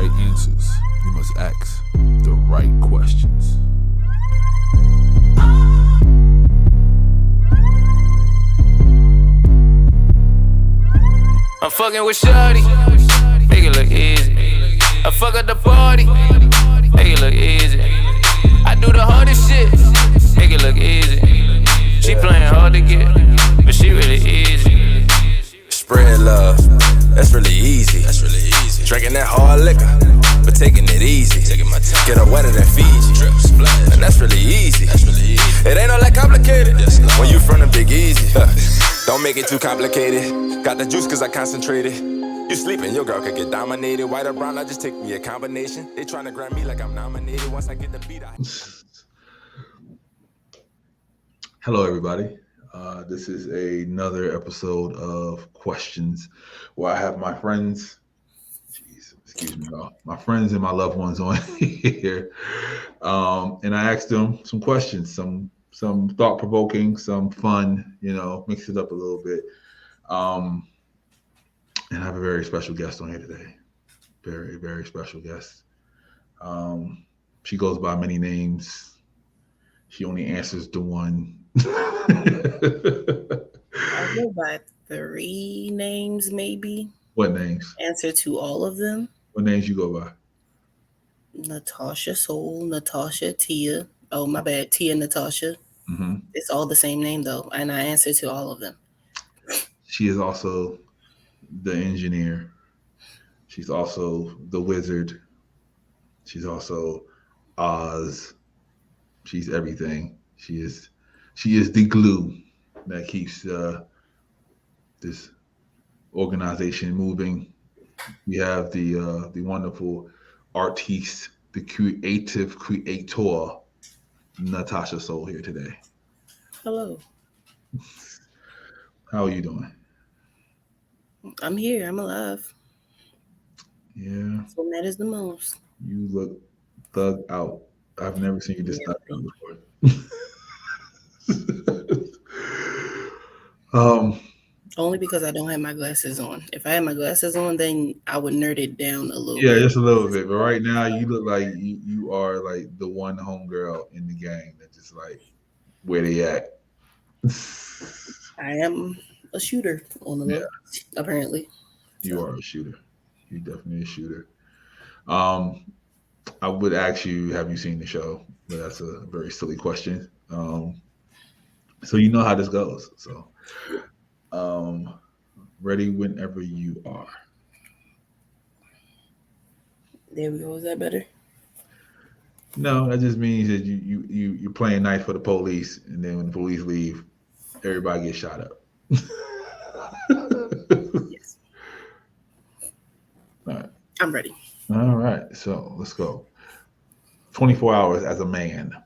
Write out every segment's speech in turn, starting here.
right answers. You must ask the right questions. I'm fucking with Shorty, make it look easy. I fuck at the party, make it look easy. I do the hardest shit, make it look easy. She playing hard to get, but she really easy. Spread love, that's really easy. Drinking that hard liquor, but taking it easy. Get her wetter than Fiji, and that's really easy. It ain't all that complicated when you from the Big Easy. Don't make it too complicated. Got the juice cause I concentrated. You sleeping, your girl could get dominated. White or brown, I just take me a combination. They tryna grab me like I'm nominated. Once I get the beat, Hello, everybody. This is another episode of Questions where I have my friends, excuse me, y'all, my friends and my loved ones on here. And I asked them some questions, some thought-provoking, some fun, mix it up a little bit. And I have a very special guest on here today. Very, very special guest. She goes by many names. She only answers the one. I go by 3 names, maybe. What names? Answer to all of them. What names you go by? Natasha Soul, Natasha, Tia. Oh, my bad. Tia, Natasha. Mm-hmm. It's all the same name, though, and I answer to all of them. She is also the engineer. She's also the wizard. She's also Oz. She's everything. She is the glue that keeps this organization moving. We have the wonderful artiste, the creative creator, Natasha Soul here today. Hello. How are you doing? I'm here. I'm alive. Yeah. That's what matters the most. You look thugged out. I've never seen you this thugged out before. Only because I don't have my glasses on. If I had my glasses on, then I would nerd it down a little bit. Yeah, just a little bit. But right now, you look like you are like the one homegirl in the gang that just like where they at. I am a shooter on the low, apparently. You are a shooter. You're definitely a shooter. I would ask you, have you seen the show? But that's a very silly question. So you know how this goes. So ready whenever you are. There we go. Is that better? No, that just means that you're playing nice for the police, and then when the police leave, everybody gets shot up. Yes. All right. I'm ready. All right. So let's go. 24 hours as a man.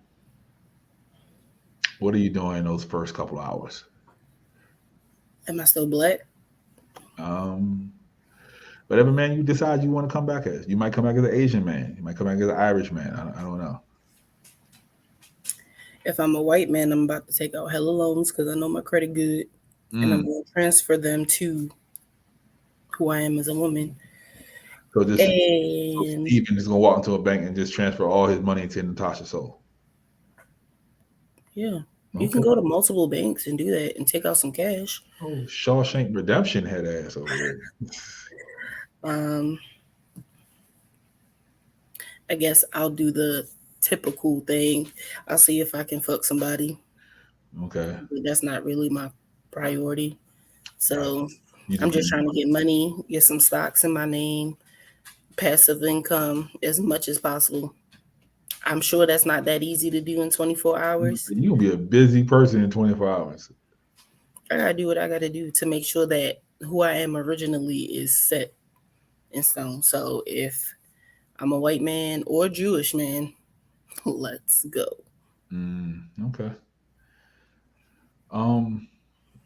What are you doing those first couple hours? Am I still black? Whatever man you decide you want to come back as. You might come back as an Asian man. You might come back as an Irish man. I don't know. If I'm a white man, I'm about to take out hella loans because I know my credit good. And I'm going to transfer them to who I am as a woman. So Steven is going to walk into a bank and just transfer all his money into Natasha Soul. Yeah. You can go to multiple banks and do that and take out some cash. Oh, Shawshank Redemption head ass over there. I guess I'll do the typical thing. I'll see if I can fuck somebody. Okay. But that's not really my priority. So I'm just trying to get money, get some stocks in my name, passive income as much as possible. I'm sure that's not that easy to do in 24 hours. You'll be a busy person in 24 hours. I got to do what I got to do to make sure that who I am originally is set in stone. So if I'm a white man or Jewish man, let's go. Okay.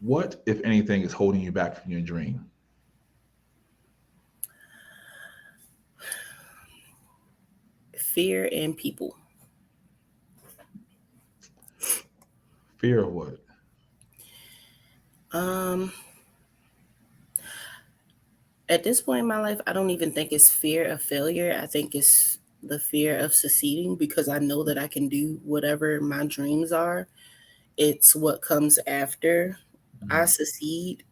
What, if anything, is holding you back from your dream? Fear and people. Fear of what? At this point in my life, I don't even think it's fear of failure. I think it's the fear of succeeding because I know that I can do whatever my dreams are. It's what comes after I succeed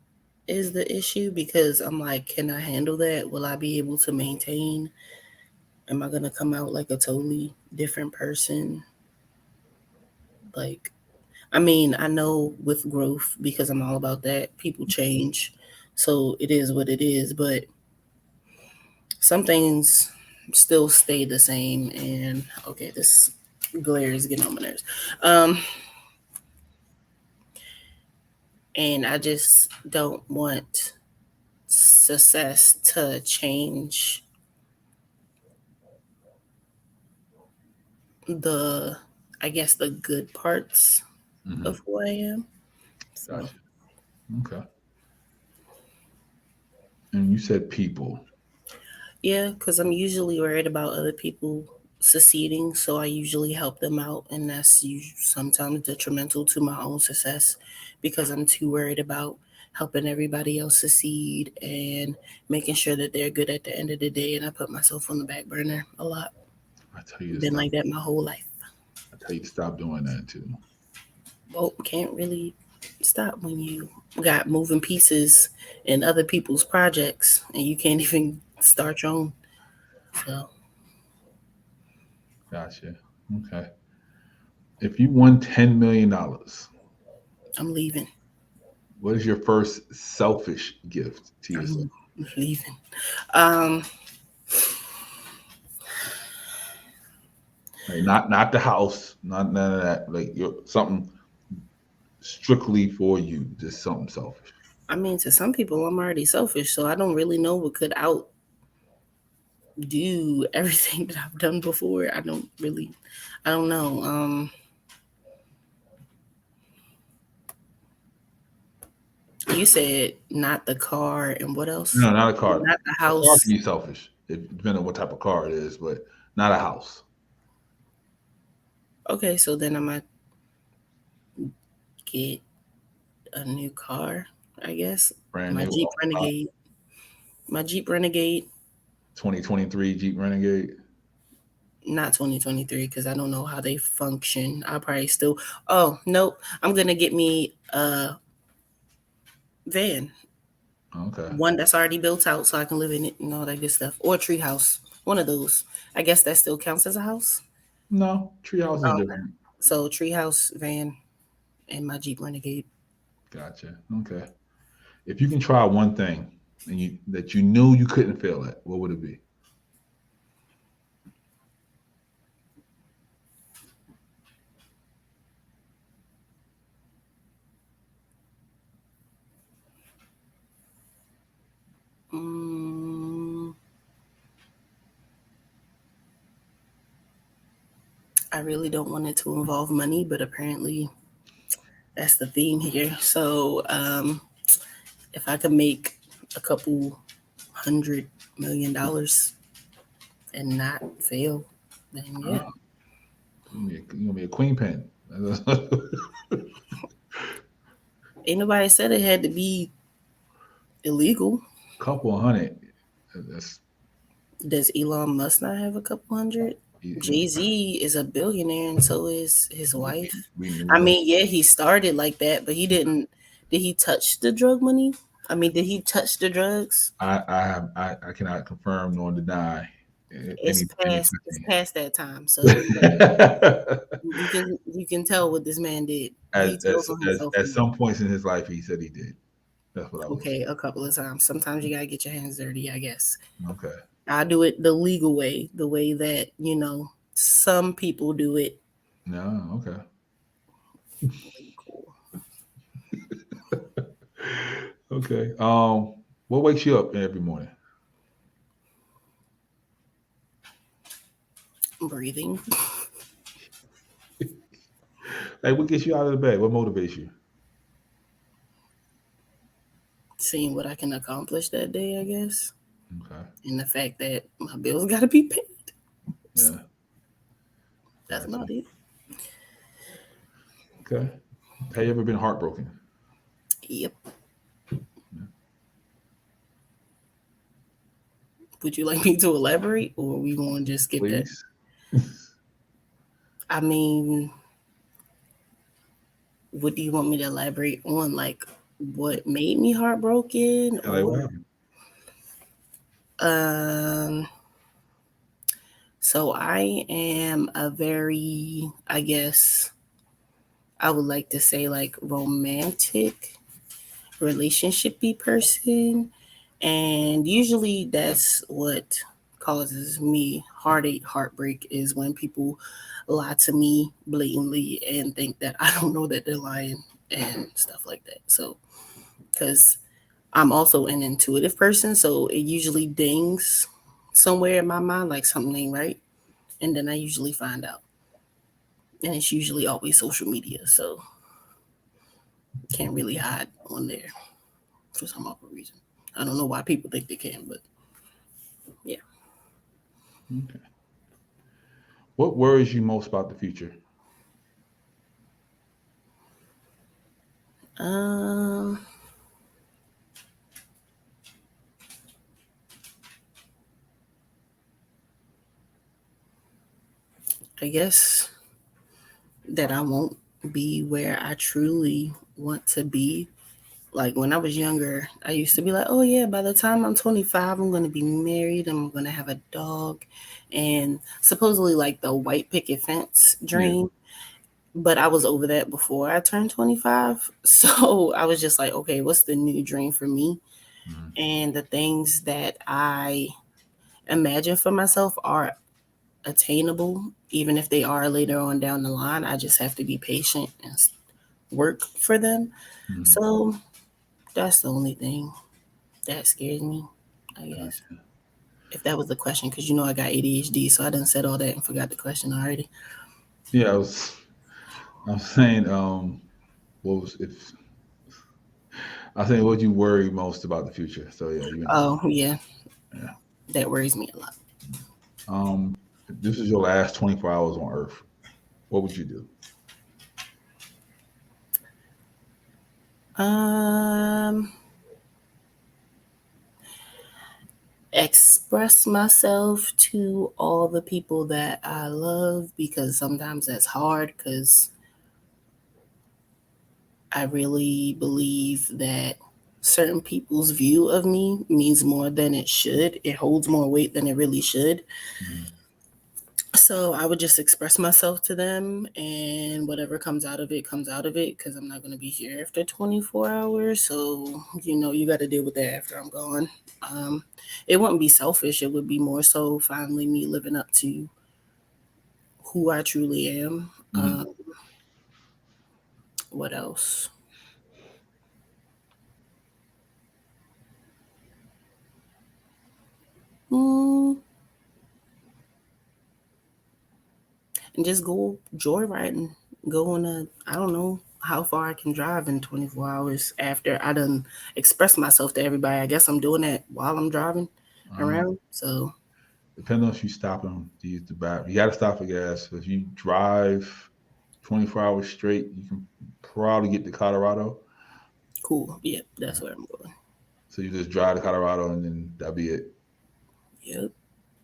is the issue because I'm like, can I handle that? Will I be able to maintain? Am I going to come out like a totally different person? Like, I mean, I know with growth, because I'm all about that, people change. So it is what it is. But some things still stay the same. And okay, this glare is getting on my nerves. And I just don't want success to change the, I guess, the good parts of who I am. So, Gotcha. Okay. And you said people. yeah, because I'm usually worried about other people succeeding, so I usually help them out, and that's sometimes detrimental to my own success because I'm too worried about helping everybody else succeed and making sure that they're good at the end of the day, and I put myself on the back burner a lot. I tell you to Been stop. like that my whole life. I tell you to stop doing that too. Well, can't really stop when you got moving pieces in other people's projects and you can't even start your own. So Gotcha. Okay. If you won $10 million, I'm leaving. what is your first selfish gift to yourself? I'm leaving. Um, Like not the house, not none of that. Like you're something strictly for you, just something selfish. I mean, to some people, I'm already selfish, so I don't really know what could outdo everything that I've done before. I don't know. You said not the car and what else? No, not a car. Not the A car house. can be selfish, depending on what type of car it is, but not a house. Okay, so then I might get a new car, I guess. Brand My new Jeep Renegade. My Jeep Renegade, 2023 Jeep Renegade. not 2023, because I don't know how they function. I'll probably still. Oh, nope. I'm going to get me a van, Okay. one that's already built out so I can live in it and all that good stuff. Or a tree house. One of those. I guess that still counts as a house. No, treehouse is Oh, different. so tree house, van, and my Jeep Renegade. Gotcha. Okay. If you can try one thing and you that you knew you couldn't fail at, what would it be? Mm, I really don't want it to involve money, but apparently that's the theme here. So, if I could make a couple $100 million and not fail, then yeah. Ah, you're gonna be a queen pen. Ain't nobody said it had to be illegal. Couple of hundred. That's Does Elon Musk not have a couple hundred? he, Jay-Z is a billionaire and so is his we, wife. we I know. mean, yeah, he started like that, but he didn't. Did he touch the drug money? I mean, did he touch the drugs? I cannot confirm nor deny It's any past. It's touching. past that time. So you can tell what this man did. He tells on himself. At some points in his life, he said he did. That's what I was. Okay, a couple of times. Sometimes you gotta get your hands dirty, I guess. Okay. I do it the legal way, the way that, some people do it. No. Okay. Cool. Okay. What wakes you up every morning? Breathing. Like, what gets you out of the bed? What motivates you? Seeing what I can accomplish that day, I guess. Okay. And the fact that my bills gotta be paid. Yeah. That's Gotcha. about it. Okay. Have you ever been heartbroken? Yep. Would you like me to elaborate, or we going to just skip that? Please. I mean, what do you want me to elaborate on? Like, what made me heartbroken, Yeah, like what or happened? um? So I am a very, I guess, I would like to say like romantic relationshipy person, and usually that's what causes me heartache, heartbreak is when people lie to me blatantly and think that I don't know that they're lying and stuff like that. So, because I'm also an intuitive person, so it usually dings somewhere in my mind like something ain't right, and then I usually find out, and it's usually always social media, so can't really hide on there for some other reason. I don't know why people think they can, but yeah. Okay. What worries you most about the future? Um, I guess that I won't be where I truly want to be. Like when I was younger, I used to be like, oh yeah, by the time I'm 25, I'm going to be married. I'm going to have a dog. And supposedly like the white picket fence Yeah. dream. But I was over that before I turned 25. So I was just like, okay, what's the new dream for me? Mhm. And the things that I imagine for myself are attainable, even if they are later on down the line. I just have to be patient and work for them. Mhm. So that's the only thing that scares me, I guess. Gotcha. If that was the question, because you know I got ADHD, so I done said all that and forgot the question already. Yeah, I was saying, what was if I was saying what you worry most about the future? So yeah, you answered. Oh yeah, Yeah. that worries me a lot. If this is your last 24 hours on Earth, what would you do? Um, express myself to all the people that I love because sometimes that's hard because I really believe that certain people's view of me means more than it should. It holds more weight than it really should. Mhm. So I would just express myself to them, and whatever comes out of it, because I'm not going to be here after 24 hours. So, you got to deal with that after I'm gone. Um, it wouldn't be selfish. It would be more so finally me living up to who I truly am. Mhm. What else? Mm, and just go joyriding. Go on I don't know how far I can drive in 24 hours after I done express myself to everybody. I guess I'm doing that while I'm driving Uh, around. So Depending on if you stop them to use the bathroom, you got to stop for gas. If you drive 24 hours straight, you can probably get to Colorado. cool. Yep, Yeah. that's where I'm going. So you just drive to Colorado and then that'll be it. Yep.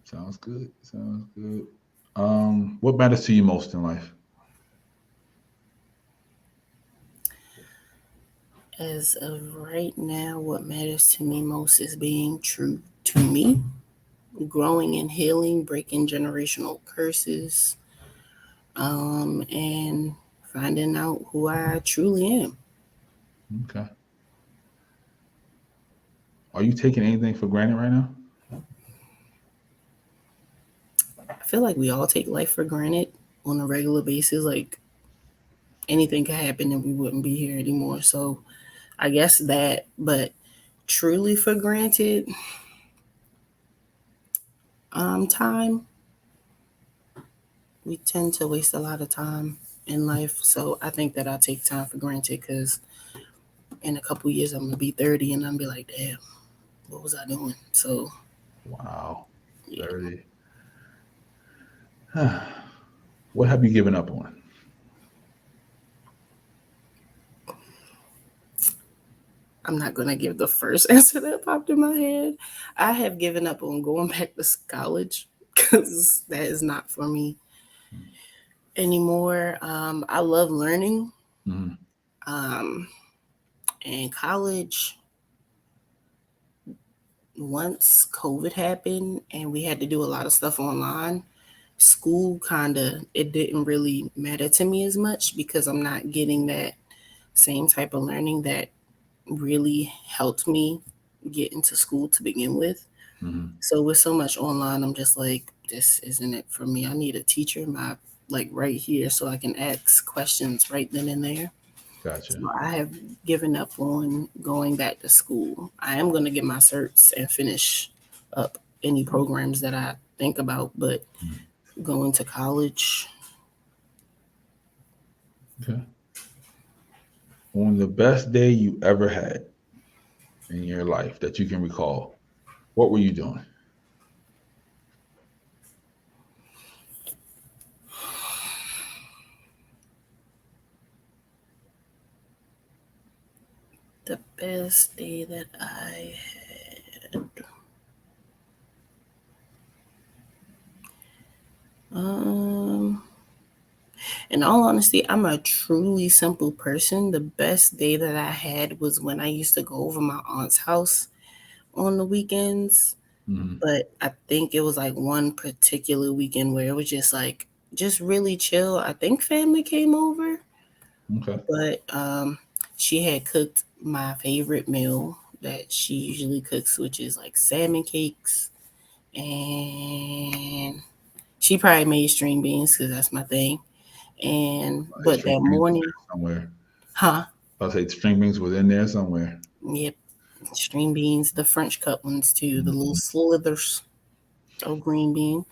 Sounds good. Sounds good. What matters to you most in life? As of right now, what matters to me most is being true to me, growing and healing, breaking generational curses, and finding out who I truly am. Okay. Are you taking anything for granted right now? I feel like we all take life for granted on a regular basis. Like anything could happen and we wouldn't be here anymore. So I guess that, but truly for granted, time. We tend to waste a lot of time in life. So I think that I take time for granted because in a couple years I'm gonna be 30 and I'm be like, damn, what was I doing? So Wow. yeah. 30. What have you given up on? I'm not going to give the first answer that popped in my head. I have given up on going back to college because that is not for me anymore. I love learning. Mm-hmm. And college, once COVID happened and we had to do a lot of stuff online, school it didn't really matter to me as much because I'm not getting that same type of learning that really helped me get into school to begin with. Mm-hmm. So with so much online, I'm just like, this isn't it for me. I need a teacher like right here so I can ask questions right then and there. Gotcha. So I have given up on going back to school. I am going to get my certs and finish up any programs that I think about, but going to college. Okay. On the best day you ever had in your life that you can recall, what were you doing? The best day that I had. In all honesty, I'm a truly simple person. The best day that I had was when I used to go over my aunt's house on the weekends. Mm-hmm. But I think it was like one particular weekend where it was just really chill. I think family came over, Okay. but she had cooked my favorite meal that she usually cooks, which is like salmon cakes, and she probably made string beans because that's my thing. And but String that beans morning, somewhere. huh? I'll say string beans was in there somewhere. Yep, string beans, the French cut ones too, the little Mm-hmm. slithers of green bean.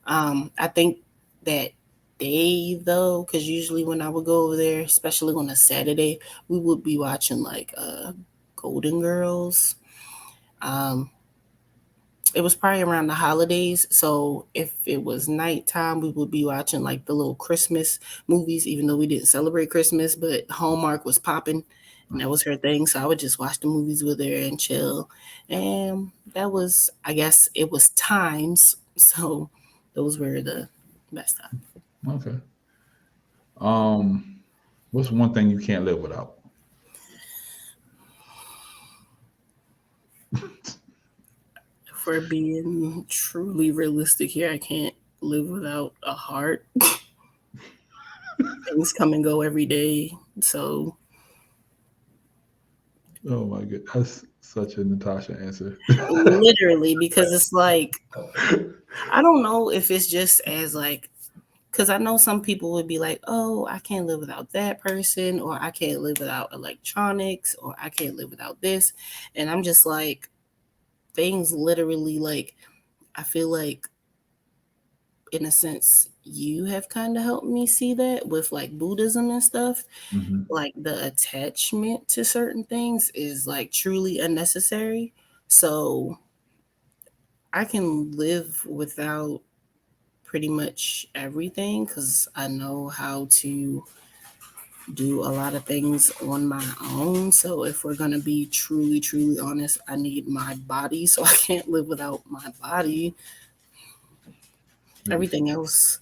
I think that day though, because usually when I would go over there, especially on a Saturday, we would be watching like Golden Girls. Um, it was probably around the holidays, so if it was nighttime, we would be watching like the little Christmas movies, even though we didn't celebrate Christmas, but Hallmark was popping. And that was her thing. So I would just watch the movies with her and chill. And that was, I guess, it was times. So those were the best times. Okay. What's one thing you can't live without? For being truly realistic here, I can't live without a heart. Things come and go every day. So Oh my god, that's such a Natasha answer. literally, because it's like, I don't know if it's just as like, because I know some people would be like, oh, I can't live without that person, or I can't live without electronics, or I can't live without this. And I'm just like, things literally like, I feel like, in a sense, you have kind of helped me see that with like Buddhism and stuff. Mm-hmm. Like the attachment to certain things is like truly unnecessary. So I can live without pretty much everything because I know how to do a lot of things on my own. So if we're gonna be truly, truly honest, I need my body. So I can't live without my body. Everything else,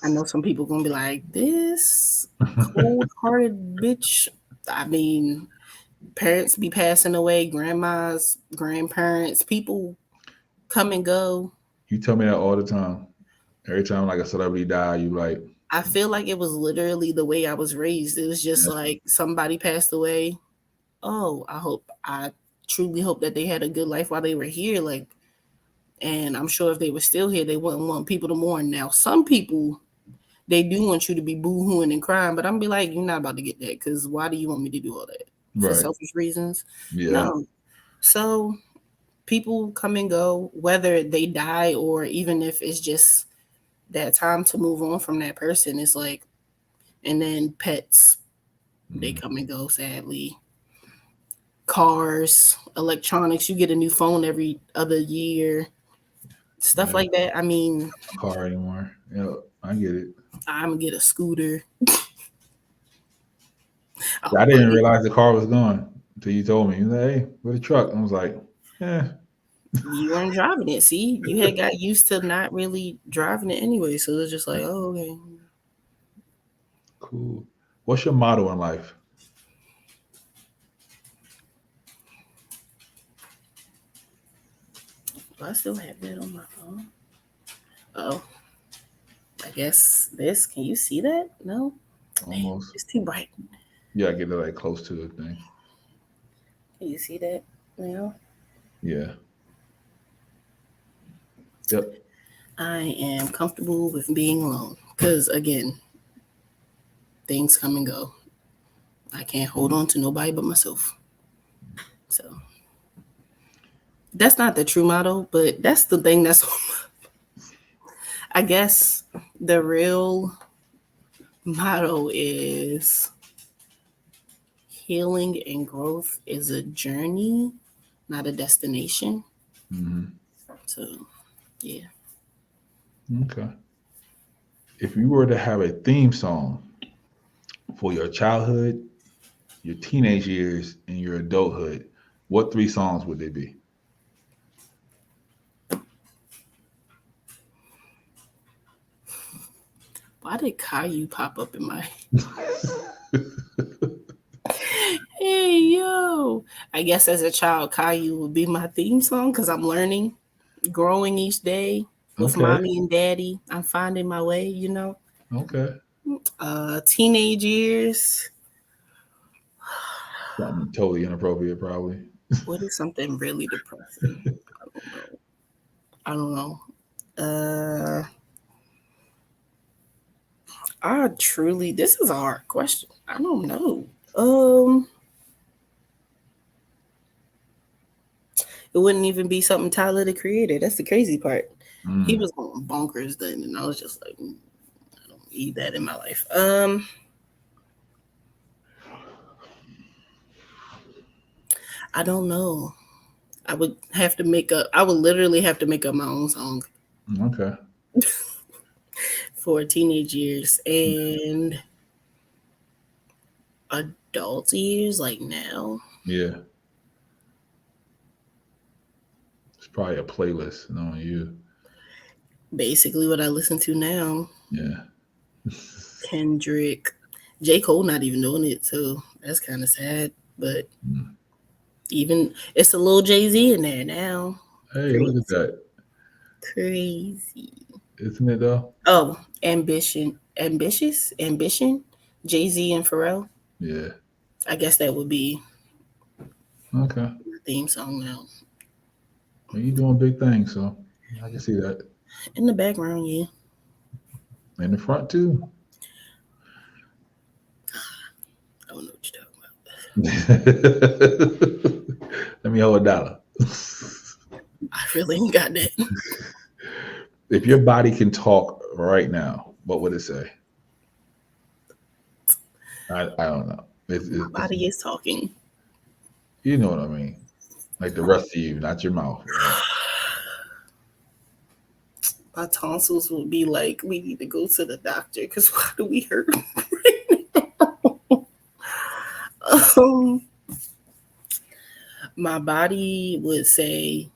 I know some people gonna be like, this cold hearted bitch. I mean, parents be passing away, grandmas, grandparents, people come and go. You tell me that all the time. Every time like a celebrity die, you like, I feel like it was literally the way I was raised. It was just yeah, like somebody passed away. Oh, I truly hope that they had a good life while they were here. Like, and I'm sure if they were still here, they wouldn't want people to mourn. Now, some people, they do want you to be boo-hooing and crying, but I'm be like, you're not about to get that because why do you want me to do all that? For right, selfish reasons? yeah, No. So people come and go, whether they die or even if it's just that time to move on from that person. It's like, and then pets, they come and go, sadly. Cars, electronics, you get a new phone every other year, stuff yeah. like that. I mean, Car anymore. Yeah, I get it. I'm gonna get a scooter. I I hope I didn't get. realize the car was gone. until you told me, hey, with a truck. I was like, yeah. You weren't driving it. See, you had got used to not really driving it anyway. So it's just like, oh, okay. Cool. What's your motto in life? Do I still have that on my phone? Oh, I guess this. Can you see that? No, Almost. it's too bright. Yeah, get it like close to the thing. Can you see that now? Yeah. Yep. I am comfortable with being alone because, again, things come and go. I can't hold on to nobody but myself. So that's not the true motto, but that's the thing that's I guess the real motto is healing and growth is a journey, not a destination. Mm-hmm. So, yeah. Okay. If you were to have a theme song for your childhood, your teenage years, and your adulthood, what 3 songs would they be? Why did Caillou pop up in my Hey yo? I guess as a child, Caillou would be my theme song because I'm learning, growing each day with Okay. mommy and daddy. I'm finding my way, you know. Okay. Teenage years. Something totally inappropriate, probably. What is something really depressing? I don't know. I truly, this is a hard question. I don't know. It wouldn't even be something Tyler the Creator. That's the crazy part. He Mm. was going bonkers then, and I was just like, I don't need that in my life. I don't know. I would have to make up. I would literally have to make up my own song Okay. for teenage years and adult years, like now. Yeah. It's probably a playlist knowing you. Basically, what I listen to now. Yeah. Kendrick, J. Cole not even doing it, so that's kind of sad. But even it's a little Jay-Z in there now. Hey, Crazy. look at that. Crazy. Isn't it though? Oh, ambition. Jay-Z and Pharrell. Yeah. I guess that would be Okay. the theme song now. Well, you're doing big things, so I can see that. In the background, yeah. In the front too. I don't know what you're talking about. Let me hold $1. I really ain't got that. If your body can talk right now, what would it say? I don't know. My body is talking. You know what I mean. Like the rest of you, not your mouth. My tonsils would be like, we need to go to the doctor because why do we hurt my body would say,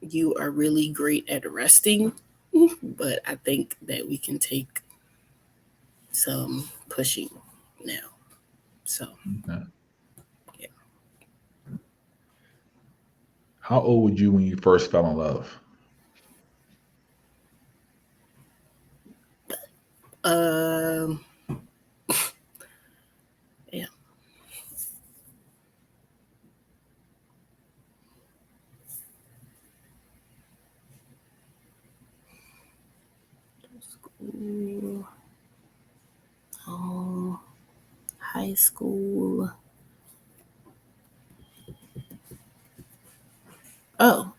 you are really great at resting, but I think that we can take some pushing now. So, Okay. yeah. How old were you when you first fell in love? Yeah. School. Oh, high school. Oh,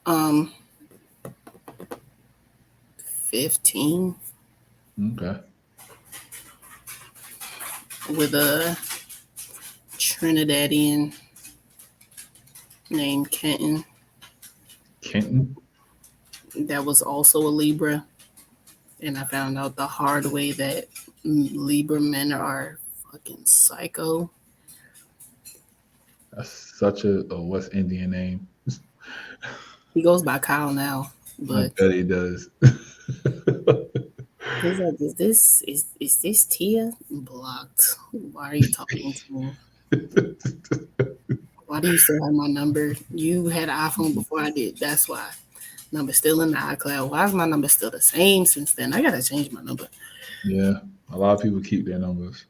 15 Okay. with a Trinidadian named Kenton. Kenton? That was also a Libra. And I found out the hard way that Libra men are fucking psycho. That's such a West Indian name. He goes by Kyle now, I but bet he does. he's like, is this Tia? Blocked. Why are you talking to me? Why do you still have my number? You had an iPhone before I did. That's why. Number still in the iCloud. Why is my number still the same since then? I gotta change my number. Yeah, a lot of people keep their numbers.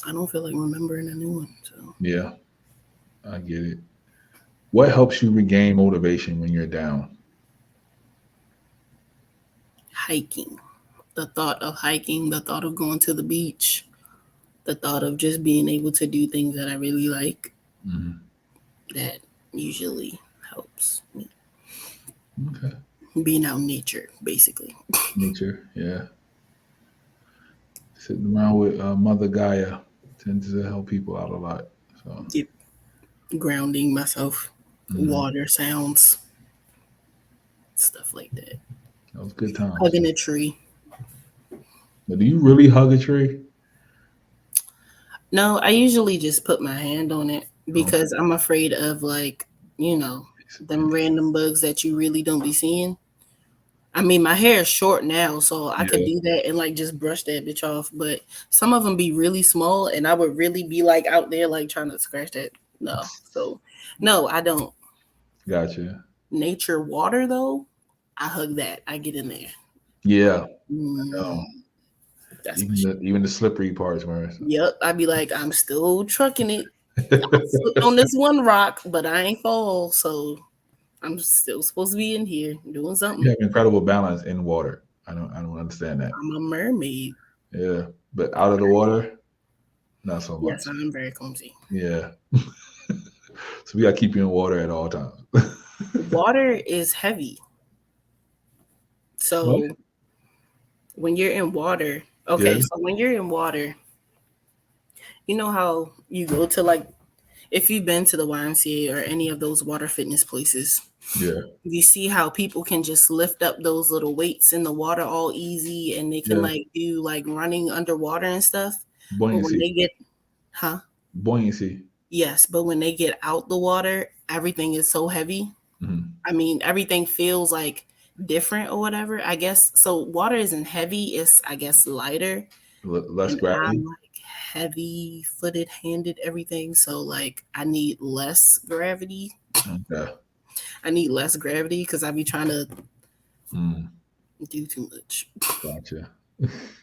I don't feel like remembering a new one. So Yeah, I get it. What helps you regain motivation when you're down? hiking. The thought of hiking, the thought of going to the beach, the thought of just being able to do things that I really like, Hmm. that usually helps me. Okay, Being out in nature, basically. nature. Yeah, sitting around with Mother Gaia tends to help people out a lot. So, Yep. Grounding myself, mhm. water sounds, stuff like that. That was good times. Hugging a tree. But do you really hug a tree? No, I usually just put my hand on it Okay. because I'm afraid of, like, you know, them random bugs that you really don't be seeing. I mean, my hair is short now, so I could Yeah. do that and like just brush that bitch off. But some of them be really small, and I would really be like out there like trying to scratch that. No, so no, I don't. Gotcha. Nature water though, I hug that. I get in there. Yeah. Mm, No. that's my Even shit. the slippery parts, man. Yep, I'd be like, I'm still trucking it. I slipped on this one rock, but I ain't fall, so I'm still supposed to be in here doing You something. have incredible balance in water. I don't understand that. I'm a mermaid. Yeah. But out of the water, not so Yes, much. I'm very clumsy. Yeah. So we gotta keep you in water at all times. Water is heavy. What? So when you're in water, Yeah. okay, so when you're in water, you know how you go to like, if you've been to the YMCA or any of those water fitness places, Yeah. you see how people can just lift up those little weights in the water all easy and they can Yeah. like do like running underwater and stuff. But when Buoyancy. they get, huh? Buoyancy. Yes, but when they get out the water, everything is so heavy. Mhm. I mean, everything feels like different or whatever. I guess so. Water isn't heavy; it's I guess lighter, Less and gravity. I'm like heavy footed, handed, everything. So like, I need less gravity. Okay. I need less gravity because I be trying to Mm, do too much. gotcha.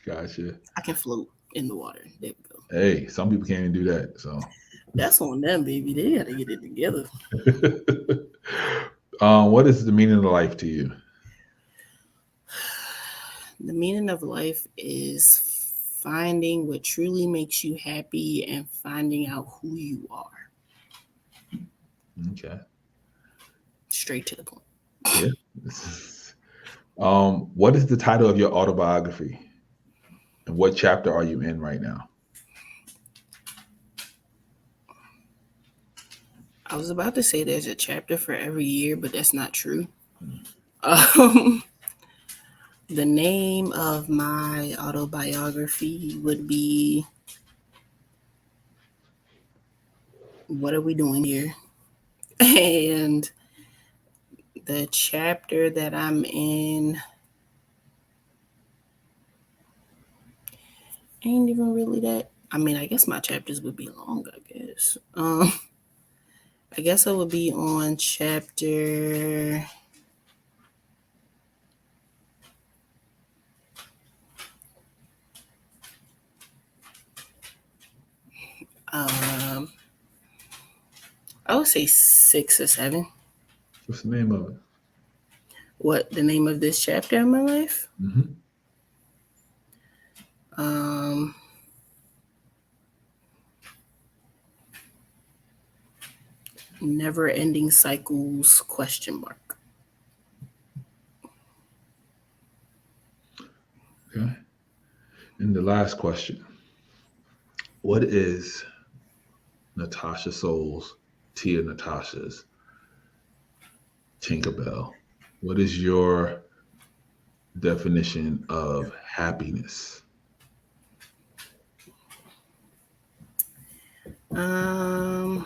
Gotcha. I can float in the water. There we go. Hey, some people can't even do that. So, That's on them, baby. They gotta get it together. what is the meaning of life to you? The meaning of life is finding what truly makes you happy and finding out who you are. Okay. Straight to the point. Yeah. What is the title of your autobiography? And what chapter are you in right now? I was about to say there's a chapter for every year, but that's not true. Um, the name of my autobiography would be What Are We Doing Here? And the chapter that I'm in ain't even really that. I mean, I guess my chapters would be long, I guess. I guess I would be on chapter. Um, I would say 6 or 7. What's the name of it? What the name of this chapter in my life? Mm-hmm. Um, Never ending cycles question mark. Okay. And the last question. What is Natasha Soul's, Tia Natasha's Tinkerbell? What is your definition of happiness? Um,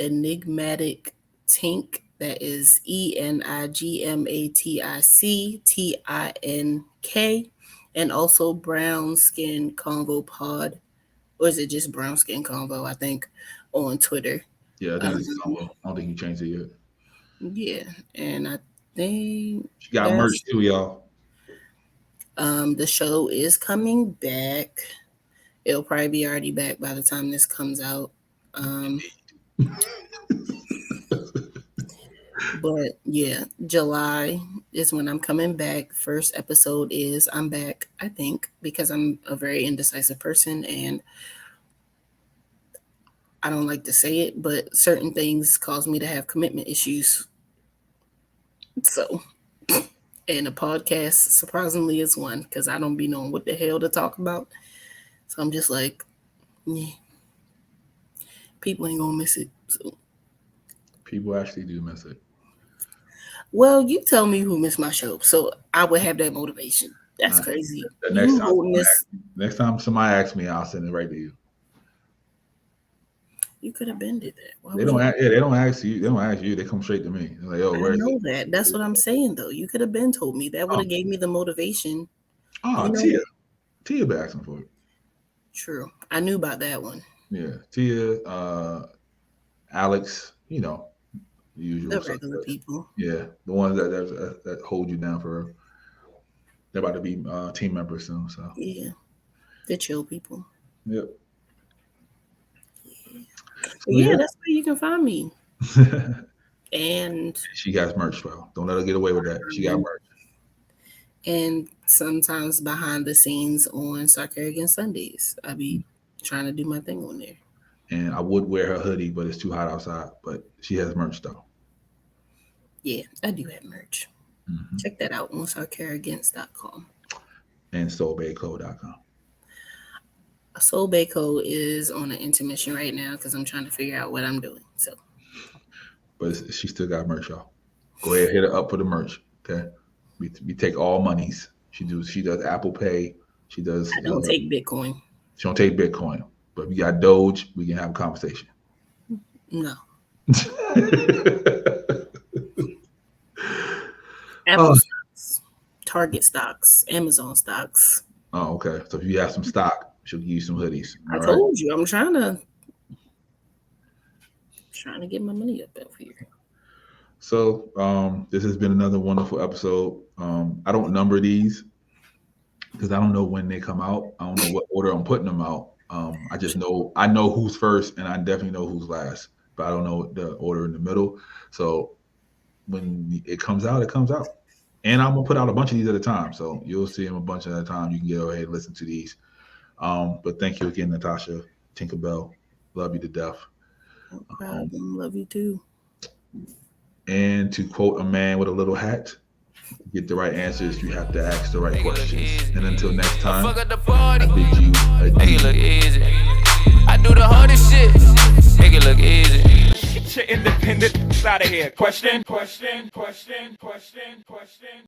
Enigmatic Tink. That is ENIGMATICTINK. And also Brown Skin Convo Pod. Or is it just Brown Skin Convo? I think on Twitter. Yeah, I think it's Convo. I don't think he changed it yet. Yeah, and I think She got merch too, y'all. The show is coming back. It'll probably be already back by the time this comes out. But yeah, July is when I'm coming back. First episode is I'm back, I think, because I'm a very indecisive person and I don't like to say it, but certain things cause me to have commitment issues. So, and a podcast surprisingly is one because I don't be knowing what the hell to talk about. So I'm just like, yeah, people ain't gonna miss it. So. People actually do miss it. Well, you tell me who missed my show, so I would have that motivation. That's crazy. Next time somebody asks me, I'll send it right to you. You could have been did that. They don't ask you. They don't ask you. They come straight to me. They're like, "Oh, where?" I know that. That's what I'm saying, though. You could have been told me. That would have gave me the motivation. Oh, Tia been asking for it. True. I knew about that one. Yeah, Tia, Alex. You know, the usual. The regular people. Yeah, the ones that hold you down for. They're about to be team members soon. So yeah, the chill people. Yep. Yeah, that's where you can find me. And she got merch, bro. Don't let her get away with that. She got merch. And sometimes behind the scenes on Sarcarrogance Sundays, I be trying to do my thing on there. And I would wear her hoodie, but it's too hot outside. But she has merch though. Yeah, I do have merch. Mm-hmm. Check that out on sarcarrogance.com. And soulbayco.com. Soul Bayco is on an intermission right now because I'm trying to figure out what I'm doing. So, but she still got merch, y'all. Go ahead, hit her up for the merch. Okay, we take all monies. She does Apple Pay. She does. I don't take Bitcoin. She don't take Bitcoin. But if we got Doge, we can have a conversation. No. Apple stocks, Target stocks, Amazon stocks. Oh, okay. So if you have some stock, she'll give you some hoodies. I told you, I'm trying to get my money up over here. So this has been another wonderful episode. I don't number these because I don't know when they come out. I don't know what order I'm putting them out. I just know who's first and I definitely know who's last, but I don't know the order in the middle. So when it comes out, it comes out. And I'm gonna put out a bunch of these at a time. So you'll see them a bunch at a time. You can go ahead and listen to these. But thank you again, Natasha Tinkerbell. Love you to death. No problem. Love you too. And to quote a man with a little hat, to get the right answers, you have to ask the right questions. And until next time, I bid you make it look easy. I do the hardest shit. Make it look easy. Get your independent out of here. Question.